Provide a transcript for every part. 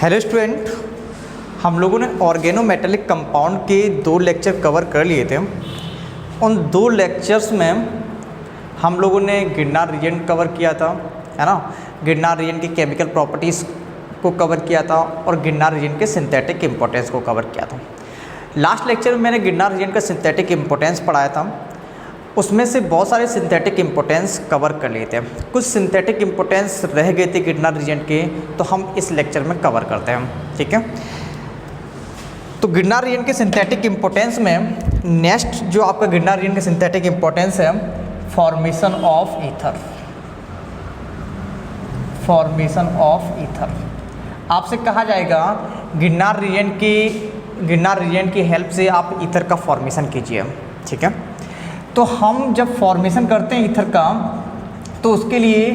Hello student, हम लोगों ने ऑर्गेनोमेटेलिक कंपाउंड के 2 लेक्चर कवर कर लिए थे। उन 2 लेक्चर्स में हम लोगों ने गिरनार रिएजेंट कवर किया था, है ना। गिरनार रिएजेंट की केमिकल प्रॉपर्टीज़ को कवर किया था और गिरनार रिएजेंट के सिंथेटिक इम्पोर्टेंस को कवर किया था। लास्ट लेक्चर में मैंने गिरनार रिएजेंट का सिंथेटिक इम्पोर्टेंस पढ़ाया था। उसमें से बहुत सारे सिंथेटिक इम्पोर्टेंस कवर कर लिए थे, कुछ सिंथेटिक इम्पोर्टेंस रह गए थे गिरनार रिएजेंट के, तो हम इस लेक्चर में कवर करते हैं, ठीक है। तो गिरनार रिएजेंट के सिंथेटिक इम्पोर्टेंस में नेक्स्ट जो आपका गिरनार रिएजेंट का सिंथेटिक इम्पोर्टेंस है, formation of ether. Formation of ether आपसे कहा जाएगा गिरनार रिएजेंट की हेल्प से आप ईथर का फॉर्मेशन कीजिए, ठीक है। तो हम जब फॉर्मेशन करते हैं ईथर का, तो उसके लिए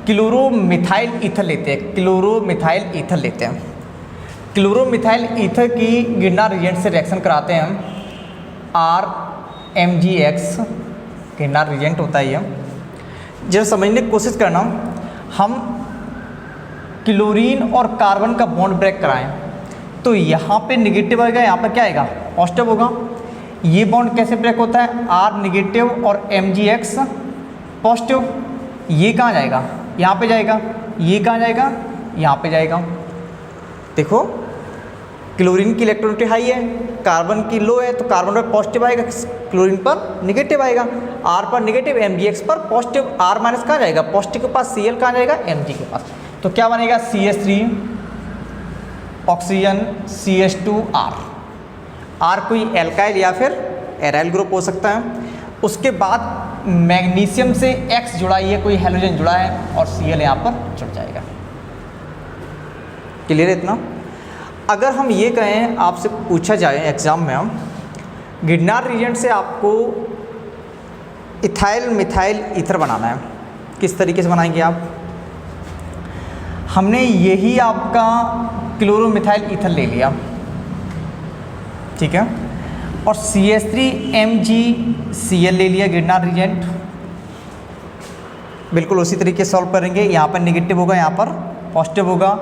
क्लोरोमिथाइल ईथर लेते हैं। क्लोरोमिथाइल ईथर लेते हैं। क्लोरोमिथाइल ईथर की गिरनार रिएजेंट से रिएक्शन कराते हैं RMgX। गिरनार रिएजेंट होता है ये। जब समझने की कोशिश करना, हम क्लोरीन और कार्बन का बॉन्ड ब्रेक कराएं तो यहाँ पे निगेटिव आएगा, यहाँ पर क्या आएगा, पॉजिटिव होगा। ये बॉन्ड कैसे ब्रेक होता है, R निगेटिव और MgX पॉजिटिव। ये कहाँ जाएगा, यहाँ पे जाएगा। ये कहाँ जाएगा, यहाँ पे जाएगा। देखो, क्लोरीन की इलेक्ट्रॉनिटी हाई है, कार्बन की लो है, तो कार्बन पर पॉजिटिव आएगा, क्लोरीन पर निगेटिव आएगा। R पर निगेटिव, MgX पर पॉजिटिव। R माइनस कहाँ जाएगा, पॉजिटिव के पास, Cl कहाँ जाएगा, Mg के पास। तो क्या बनेगा, CH3 ऑक्सीजन CH2R। R कोई एल्काइल या फिर एराइल ग्रुप हो सकता है। उसके बाद मैग्नीशियम से X जुड़ा, ये कोई हेलोजन जुड़ा है और Cl यहाँ पर जुड़ जाएगा। क्लियर है इतना। अगर हम ये कहें, आपसे पूछा जाए एग्जाम में, गिरनार रिएजेंट से आपको इथाइल मिथाइल ईथर बनाना है, किस तरीके से बनाएंगे आप। हमने यही आपका क्लोरोमिथाइल ईथर ले लिया, ठीक है, और CH3MgCl ले लिया गिरनार रिएजेंट। बिल्कुल उसी तरीके से सॉल्व करेंगे। यहाँ पर निगेटिव होगा, यहाँ पर पॉजिटिव होगा।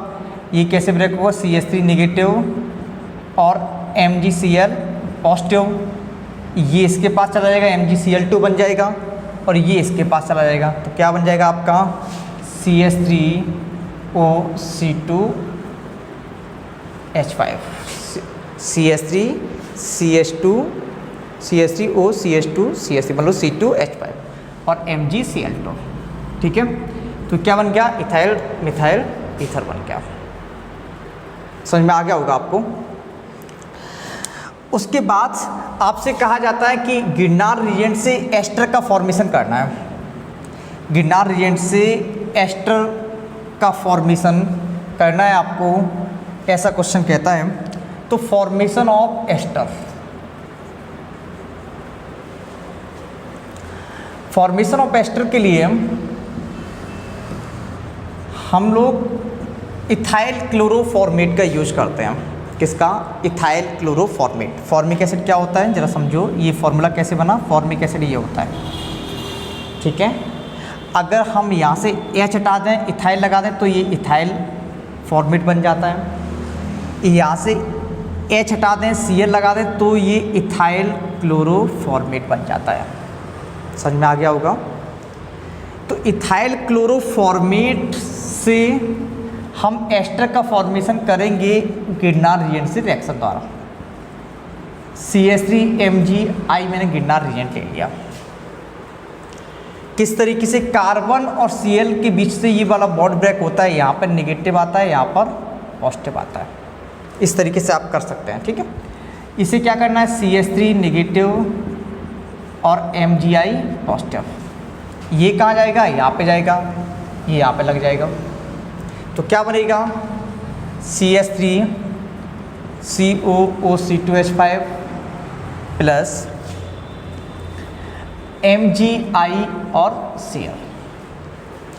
ये कैसे ब्रेक होगा, CH3 निगेटिव और MgCl पॉजिटिव। ये इसके पास चला जाएगा, MgCl2 बन जाएगा, और ये इसके पास चला जाएगा। तो क्या बन जाएगा आपका, CH3OCH2H5, CH3OCH2CH3 मतलब C2H5 और MgCl2, ठीक है। तो क्या बन गया, इथाइल मिथाइल ईथर बन गया। समझ में आ गया होगा आपको। उसके बाद आपसे कहा जाता है कि गिरनार रिएजेंट से एस्टर का फॉर्मेशन करना है। गिरनार रिएजेंट से एस्टर का फॉर्मेशन करना है आपको, ऐसा क्वेश्चन कहता है। तो formation of ester, formation of ester के लिए हम लोग इथाइल क्लोरोफॉर्मेट का यूज करते हैं। किसका, इथाइल क्लोरोफॉर्मेट। फॉर्मिक एसिड क्या होता है जरा समझो, ये फॉर्मूला कैसे बना। फॉर्मिक एसिड ये होता है, ठीक है। अगर हम यहाँ से H हटा दें, इथाइल लगा दें, तो ये इथाइल फॉर्मेट बन जाता है। यहाँ से H हटा दें, Cl लगा दें, तो ये इथाइल क्लोरोफॉर्मेट बन जाता है। समझ में आ गया होगा। तो इथाइल क्लोरोफॉर्मेट से हम एस्टर का फॉर्मेशन करेंगे गिरनार रिएजेंट से रिएक्शन द्वारा। CH3MgI मैंने गिरनार रिएजेंट ले लिया। किस तरीके से, कार्बन और Cl के बीच से ये वाला बॉन्ड ब्रेक होता है, यहाँ पर निगेटिव आता है, यहाँ पर पॉजिटिव आता है। इस तरीके से आप कर सकते हैं, ठीक है। इसे क्या करना है, CH3 निगेटिव और MgI पॉजिटिव। ये कहाँ जाएगा, यहाँ पे जाएगा, ये यहाँ पे लग जाएगा। तो क्या बनेगा, CH3 COOC2H5 प्लस MgI और Cl।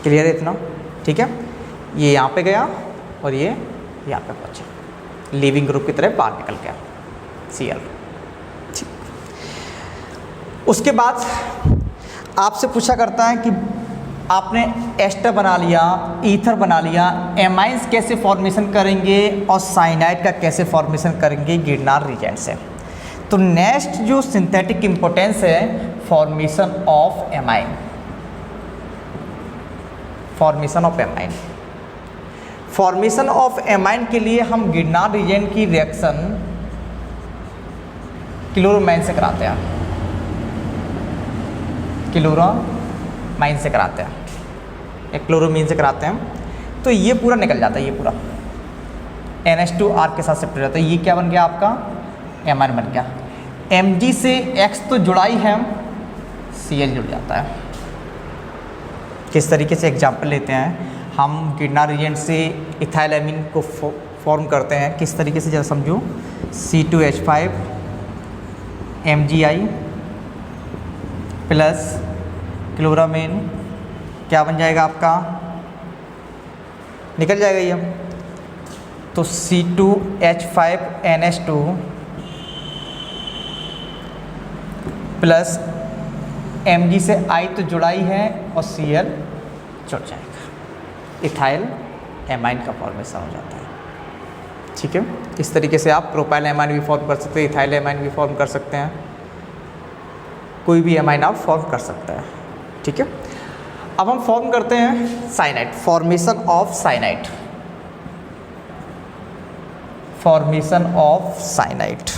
क्लियर है इतना, ठीक है। ये यहाँ पे गया और ये यहाँ पे पहुँचा, लीविंग ग्रुप की तरह बाहर निकल गया Cl, ठीक। उसके बाद आपसे पूछा करता है कि आपने एस्टर बना लिया, ईथर बना लिया, एमाइंस कैसे फॉर्मेशन करेंगे और साइनाइड का कैसे फॉर्मेशन करेंगे गिरनार रीजेंट से। तो नेक्स्ट जो सिंथेटिक इंपॉर्टेंस है formation of amine, formation of amine. Formation of amine के लिए हम गिरनार रीजेंट की रिएक्शन क्लोरोमाइन से कराते हैं, क्लोरोमाइन से कराते हैं, एक क्लोरोमीन से कराते हैं। तो ये पूरा निकल जाता है, ये पूरा NH2R के साथ शिफ्ट हो जाता है। ये क्या बन गया आपका एमाइन बन गया। Mg से X तो जुड़ा ही है, Cl जुड़ जाता है। किस तरीके से एग्जाम्पल लेते हैं हम गिरनार रीजेंट से इथाइल एमीन को फॉर्म करते हैं, किस तरीके से जरा समझो। C2H5 MgI प्लस क्लोरामीन क्या बन जाएगा आपका, निकल जाएगा ये। तो C2H5 NH2 प्लस Mg से I तो जुड़ा ही है और Cl जुड़ जाएगा, इथाइल एमाइन का फॉर्मेशन हो जाता है। ठीक है, इस तरीके से आप प्रोपाइल एमाइन भी फॉर्म कर सकते हैं, इथाइल एमाइन भी फॉर्म कर सकते हैं, कोई भी एमाइन आप फॉर्म कर सकते हैं। ठीक है, अब हम फॉर्म करते हैं cyanide, formation of cyanide, formation of cyanide.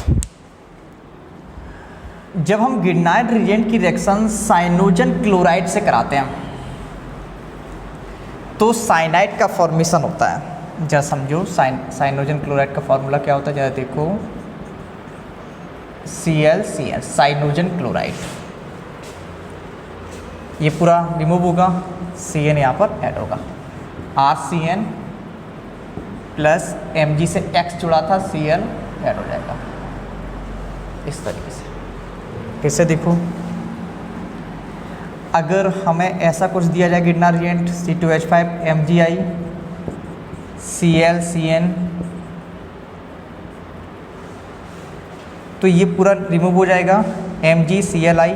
जब हम गिरनार रीजेंट की रिएक्शन साइनोजन क्लोराइड से कराते हैं तो साइनाइड का फॉर्मेशन होता है। जरा समझो साइनोजन क्लोराइड का फॉर्मूला क्या होता है, जरा देखो। ClCN साइनोजन क्लोराइड, ये पूरा रिमूव होगा, Cn यहाँ पर ऐड होगा, RCN प्लस Mg से X जुड़ा था, Cl ऐड हो जाएगा इस तरीके से। कैसे देखो, अगर हमें ऐसा कुछ दिया जाए Girnar reagent C2H5 MgI ClCN, तो ये पूरा रिमूव हो जाएगा, MgClI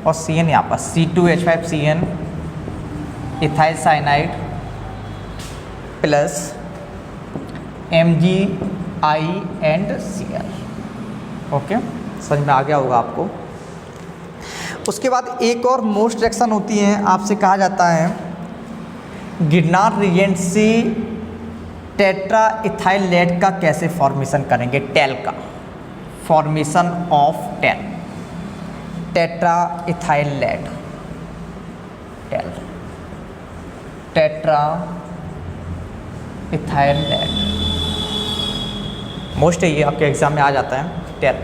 और Cn यहाँ पर C2H5CN ethyl cyanide plus MgI and Cl। Okay, समझ में आ गया होगा आपको। उसके बाद एक और मोस्ट रिएक्शन होती है, आपसे कहा जाता है गिरनार रीजेंट से टेट्रा इथाइल लेड का कैसे फॉर्मेशन करेंगे, टेल का formation of TEL, tetra ethyl lead, TEL, tetra ethyl lead most है, ये आपके एग्जाम में आ जाता है टेल।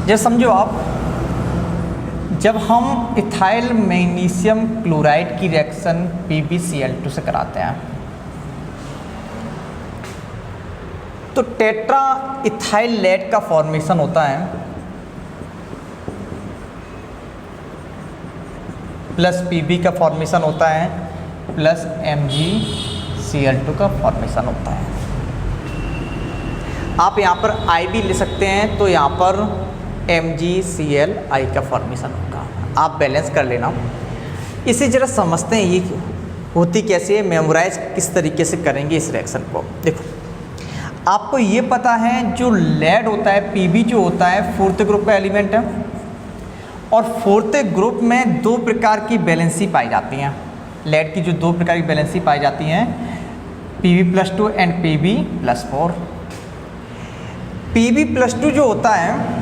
जैसे समझो आप, जब हम इथाइल मैग्नीशियम क्लोराइड की रिएक्शन PbCl2 से कराते हैं तो टेट्रा इथाइल लेड का फॉर्मेशन होता है प्लस Pb का फॉर्मेशन होता है प्लस MgCl2 का फॉर्मेशन होता है। आप यहाँ पर I भी ले सकते हैं, तो यहाँ पर MgClI का फॉर्मेशन होगा, आप बैलेंस कर लेना। इसे जरा समझते हैं ये होती कैसे है, मेमोराइज किस तरीके से करेंगे इस रिएक्शन को। देखो, आपको ये पता है जो लेड होता है, Pb जो होता है फोर्थ ग्रुप का एलिमेंट है, और फोर्थ ग्रुप में दो प्रकार की बैलेंसी पाई जाती हैं। लेड की जो दो प्रकार की बैलेंसी पाई जाती हैं, Pb+2 एंड Pb+4। Pb+2 जो होता है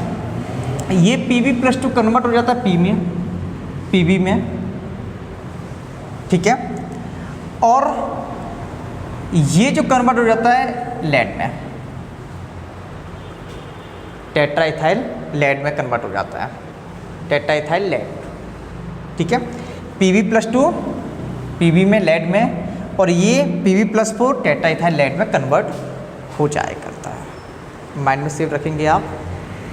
ये Pb+2 कन्वर्ट हो जाता है Pb में, ठीक है, और ये जो कन्वर्ट हो जाता है लेड में, टेट्राइथाइल लेड में कन्वर्ट हो जाता है, टेट्राइथाइल लेड, ठीक है। Pb+2 Pb में लेड में, और ये Pb+4 टेट्राइथाइल लेड में कन्वर्ट हो जाया करता है। माइंड में सेव रखेंगे आप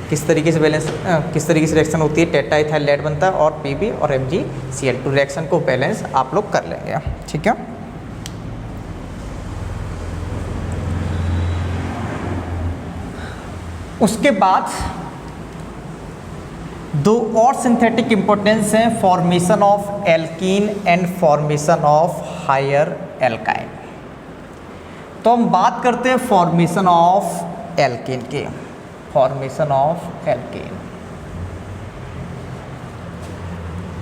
किस तरीके से बैलेंस, किस तरीके से रिएक्शन होती है, टेट्राइथाइल लेड बनता है और Pb और MgCl2 रिएक्शन को बैलेंस आप लोग कर लेंगे, ठीक है। उसके बाद दो और सिंथेटिक इंपॉर्टेंस हैं, formation of alkene and formation of higher alkyne. तो हम बात करते हैं फॉर्मेशन ऑफ एल्कीन के, formation of alkene.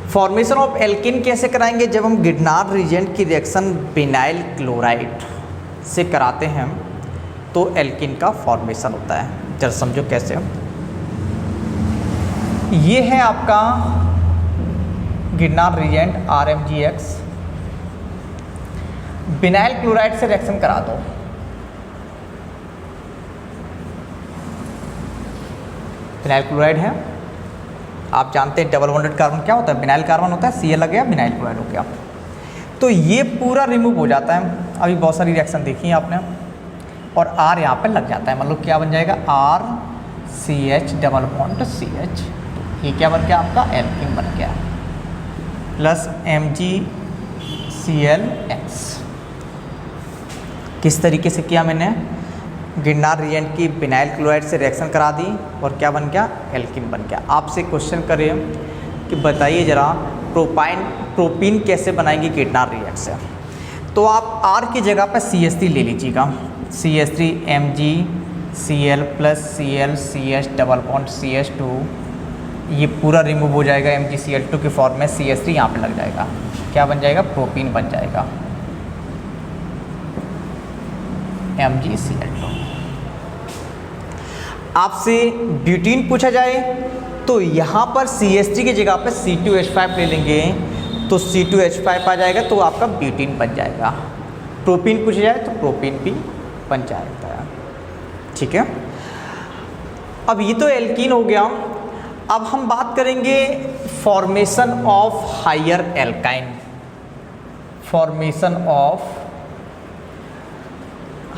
Formation of alkene कैसे कराएंगे? जब हम गिरनार रिएजेंट की रिएक्शन विनाइल क्लोराइड से कराते हैं तो एल्कीन का फॉर्मेशन होता है। जरा समझो कैसे। ये है आपका Girnar reagent RMgX, vinyl chloride से रिएक्शन करा दो। विनाइल क्लोराइड है, आप जानते हैं डबल बॉन्डेड कार्बन क्या होता है, विनाइल कार्बन होता है, Cl लग गया, विनाइल क्लोराइड हो गया। तो ये पूरा रिमूव हो जाता है। अभी बहुत सारी रिएक्शन देखी है आपने, और R यहाँ पे लग जाता है, मतलब क्या बन जाएगा, RCH डबल बॉन्ड CH, ये क्या बन गया आपका, एल्कीन बन गया, प्लस MgClX। किस तरीके से किया मैंने, गिरनार रिएजेंट की विनाइल क्लोराइड से रिएक्शन करा दी और क्या बन गया, एल्कीन बन गया। आपसे क्वेश्चन करें कि बताइए जरा प्रोपीन कैसे बनाएंगे गिरनार रिएक्ट से, तो आप R की जगह पर CH3 ले लीजिएगा, CH3 MgCl plus Cl CH double bond CH2, ये पूरा रिमूव हो जाएगा, MgCl2 के फॉर्म में CH3 यहाँ पे लग जाएगा, क्या बन जाएगा, प्रोपीन बन जाएगा, MgCl2। आपसे ब्यूटीन पूछा जाए तो यहाँ पर CH3 की जगह पर C2H5 ले लेंगे तो C2H5 आ जाएगा, तो आपका ब्यूटीन बन जाएगा। प्रोपीन पूछा जाए तो प्रोपीन भी बन जाएगा। ठीक है, अब ये तो एल्कीन हो गया। अब हम बात करेंगे formation of higher alkyne, formation of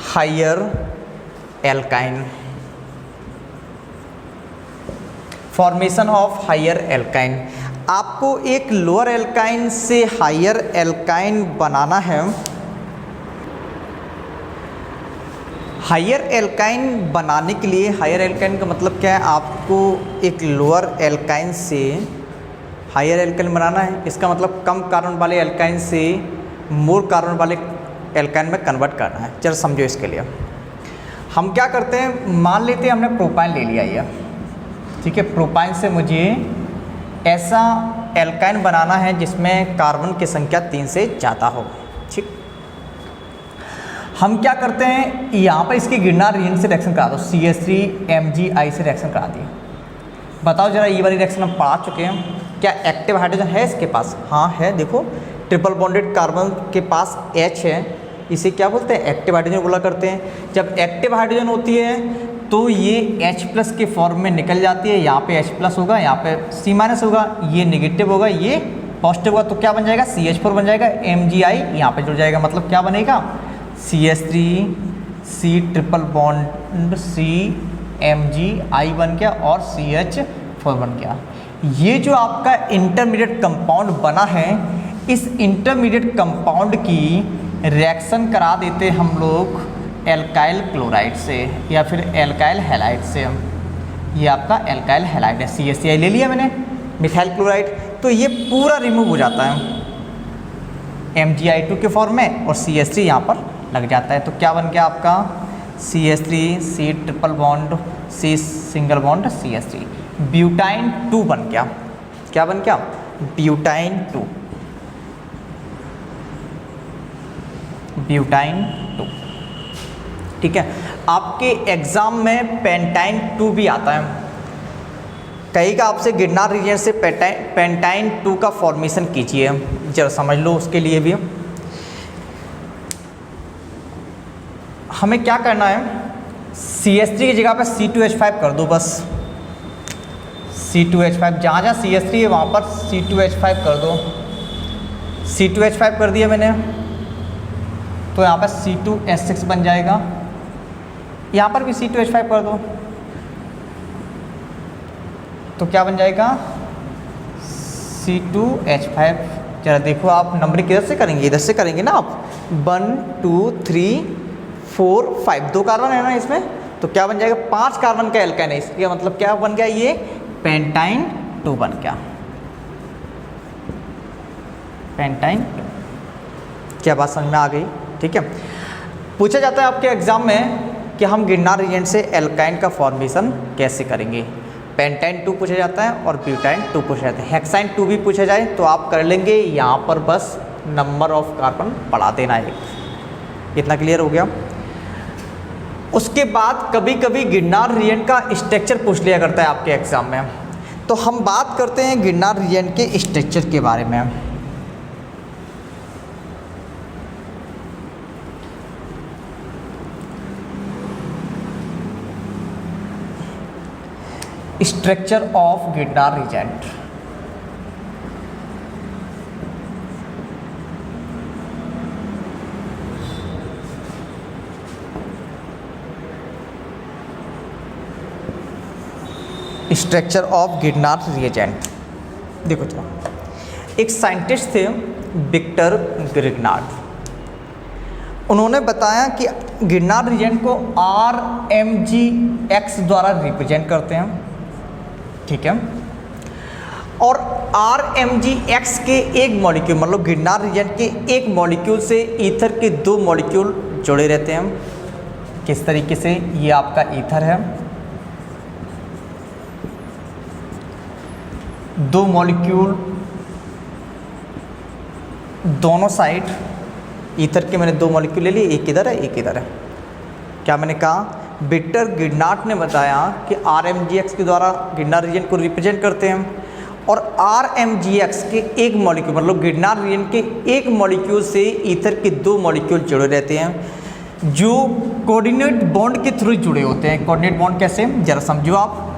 higher alkyne, formation of higher alkyne. आपको एक लोअर एल्काइन से हायर एल्काइन बनाना है। हायर एल्काइन बनाने के लिए, हायर एल्काइन का मतलब क्या है, आपको एक लोअर एल्काइन से हायर एल्काइन बनाना है। इसका मतलब कम कार्बन वाले एल्काइन से मोर कार्बन वाले एल्काइन में कन्वर्ट करना है। चलो समझो, इसके लिए हम क्या करते हैं, मान लेते हैं हमने प्रोपाइन ले लिया ये, ठीक है। प्रोपाइन से मुझे ऐसा एल्काइन बनाना है जिसमें कार्बन की संख्या 3 से ज़्यादा हो। ठीक, हम क्या करते हैं, यहाँ पर इसकी गिरनार रिएजेंट से रिएक्शन करा दो, CH3 MgI से रिएक्शन करा दी। बताओ जरा, ये वाली रिएक्शन हम पढ़ा चुके हैं, क्या एक्टिव हाइड्रोजन है इसके पास? हाँ है, देखो ट्रिपल बॉन्डेड कार्बन के पास H है, इसे क्या बोलते हैं, एक्टिव हाइड्रोजन बोला करते हैं। जब एक्टिव हाइड्रोजन होती है तो ये H+ के फॉर्म में निकल जाती है, यहाँ पे H+ होगा, यहाँ पे C- होगा, ये नेगेटिव होगा, ये पॉजिटिव होगा, तो क्या बन जाएगा, CH4 बन जाएगा, MgI यहाँ पे जुड़ जाएगा, मतलब क्या बनेगा, CH3 C triple bond C MgI बन गया और CH4 बन गया। ये जो आपका इंटरमीडिएट कंपाउंड बना है, इस इंटरमीडिएट कंपाउंड की रिएक्शन करा देते हम लोग एल्काइल क्लोराइड से या फिर एल्काइल हैलाइड से। ये आपका एल्काइल हैलाइड है, CH3 ले लिया मैंने, मिथाइल क्लोराइड, तो ये पूरा रिमूव हो जाता है MgI2 के फॉर्म में और CH3 यहाँ पर लग जाता है। तो क्या बन गया आपका, CH3 C triple bond C single bond CH3, butyne 2 बन गया। क्या बन गया, ब्यूटाइन 2, ब्यूटाइन 2। ठीक है, आपके एग्जाम में पेंटाइन 2 भी आता है, कहेगा आपसे गिरनार रीजन से पेंटाइन 2 का फॉर्मेशन कीजिए, जरा समझ लो। उसके लिए भी हमें क्या करना है, CH3 की जगह पे C2H5 कर दो बस, C2H5, जहाँ जहाँ CH3 है वहाँ पर C2H5 कर दो। C2H5 कर दिया मैंने, तो यहाँ पर C2H6 बन जाएगा, यहाँ पर भी C2H5 कर दो, तो क्या बन जाएगा, C2H5। जरा देखो आप, नंबरिंग किधर से करेंगे, इधर से करेंगे ना आप, 1 2 3 4 5, 2 कार्बन है ना इसमें, तो क्या बन जाएगा, 5 कार्बन का एल्काइन है, इसका मतलब क्या बन गया, ये पेंटाइन 2 बन गया, पेंटाइन। क्या बात समझ में आ गई? ठीक है। पूछा जाता है आपके एग्जाम में कि हम गिरनार रिएजेंट से एल्काइन का फॉर्मेशन कैसे करेंगे। पेंटाइन 2 पूछा जाता है और ब्यूटाइन 2 पूछा जाता है। हेक्साइन 2 भी पूछा जाए तो आप कर लेंगे, यहाँ पर बस नंबर ऑफ कार्बन बढ़ा देना है। इतना क्लियर हो गया। उसके बाद कभी कभी गिरनार रिएजेंट का स्ट्रक्चर पूछ लिया करता है आपके एग्जाम में, तो हम बात करते हैं गिरनार रिएजेंट के स्ट्रक्चर के बारे में। Structure of Girnar reagent. Structure of Girnar reagent देखो चलो, एक साइंटिस्ट थे विक्टर ग्रिग्नार्ड। उन्होंने बताया कि गिरनार रिएजेंट को RMgX द्वारा रिप्रेजेंट करते हैं, ठीक है। और RMgX के एक मॉलिक्यूल, मतलब गिरनार रिएजेंट के एक मॉलिक्यूल से ईथर के 2 मॉलिक्यूल जुड़े रहते हैं। किस तरीके से? ये आपका ईथर है, 2 मॉलिक्यूल दोनों साइड ईथर के, मैंने 2 मॉलिक्यूल ले लिए, एक इधर है एक इधर है। क्या मैंने कहा? विक्टर ग्रिग्नार्ड ने बताया कि RMgX के द्वारा गिरनार रिएजेंट को रिप्रेजेंट करते हैं, और RMgX के एक मॉलिक्यूल, मतलब गिरनार रिएजेंट के एक मॉलिक्यूल से ईथर के 2 मॉलिक्यूल जुड़े रहते हैं जो कोऑर्डिनेट बॉन्ड के थ्रू जुड़े होते हैं। कोऑर्डिनेट बॉन्ड कैसे? जरा समझो आप।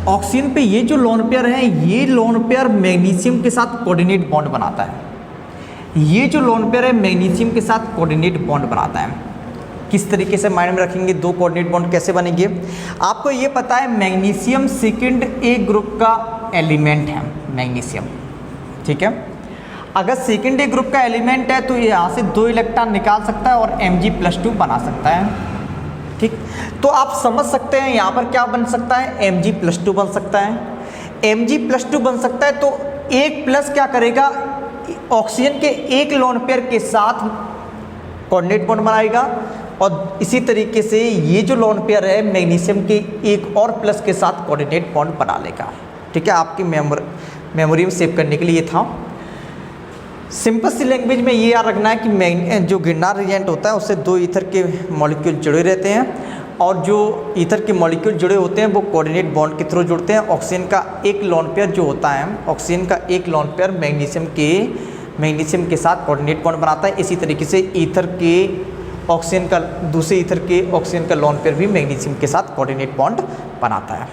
ऑक्सीजन पे ये जो लोन पेयर है, ये लोन पेयर मैग्नीशियम के साथ कोऑर्डिनेट बॉन्ड बनाता है। ये जो लोन पेयर है मैग्नीशियम के साथ कोऑर्डिनेट बॉन्ड बनाता है। किस तरीके से माइंड में रखेंगे? 2 कोऑर्डिनेट बॉन्ड कैसे बनेंगे? आपको ये पता है मैग्नीशियम सेकंड ए ग्रुप का एलिमेंट है, मैग्नीशियम, ठीक है। अगर सेकंड ए ग्रुप का एलिमेंट है तो ये यहाँ से 2 इलेक्ट्रॉन निकाल सकता है और Mg+2 बना सकता है, ठीक। तो आप समझ सकते हैं यहाँ पर क्या बन सकता है? Mg+2 बन सकता है। Mg+2 बन सकता है तो एक प्लस क्या करेगा? ऑक्सीजन के एक लोन पेयर के साथ कोऑर्डिनेट बॉन्ड बनाएगा, और इसी तरीके से ये जो लोन पेयर है मैग्नीशियम के एक और प्लस के साथ कोऑर्डिनेट बॉन्ड बना लेगा, ठीक है। आपकी मेमोरी में सेव करने के लिए ये था। सिंपल सी लैंग्वेज में ये याद रखना है कि जो गिरनार रिएजेंट होता है उससे 2 ईथर के मॉलिक्यूल जुड़े रहते हैं, और जो ईथर के मॉलिक्यूल जुड़े होते हैं वो कोऑर्डिनेट बॉन्ड के थ्रू जुड़ते हैं। ऑक्सीजन का एक लोन पेयर जो होता है, ऑक्सीजन का एक लोन पेयर मैग्नीशियम के साथ कोऑर्डिनेट बॉन्ड बनाता है। इसी तरीके से ईथर के ऑक्सीजन का, दूसरे ईथर के ऑक्सीजन का लोन पेयर भी मैग्नीशियम के साथ कोऑर्डिनेट बॉन्ड बनाता है।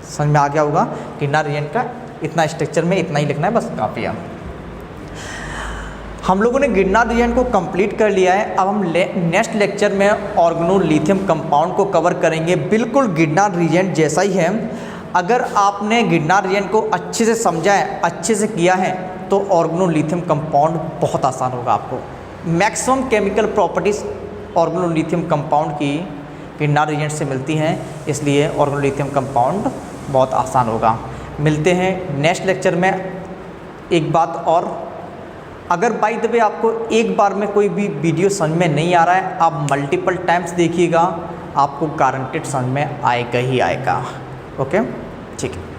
समझ में आ गया होगा? गिरनार रिएजेंट का इतना स्ट्रक्चर में इतना ही लिखना है, बस काफ़ी है। हम लोगों ने गिरनार रिएजेंट को कंप्लीट कर लिया है। अब हम नेक्स्ट लेक्चर में ऑर्गेनोलिथियम कंपाउंड को कवर करेंगे। बिल्कुल गिरनार रिएजेंट जैसा ही है। अगर आपने गिरनार रिएजेंट को अच्छे से समझा है, अच्छे से किया है, तो ऑर्गेनोलिथियम कंपाउंड बहुत आसान होगा आपको। Maximum chemical properties organolithium compound की गिरनार रिएजेंट से मिलती हैं, इसलिए ऑर्गेनोलिथियम कंपाउंड बहुत आसान होगा। मिलते हैं नेक्स्ट लेक्चर में। एक बात और, अगर बाय द वे आपको एक बार में कोई भी वीडियो समझ में नहीं आ रहा है, आप मल्टीपल टाइम्स देखिएगा, आपको गारंटेड समझ में आएगा ही आएगा। ओके, ठीक है।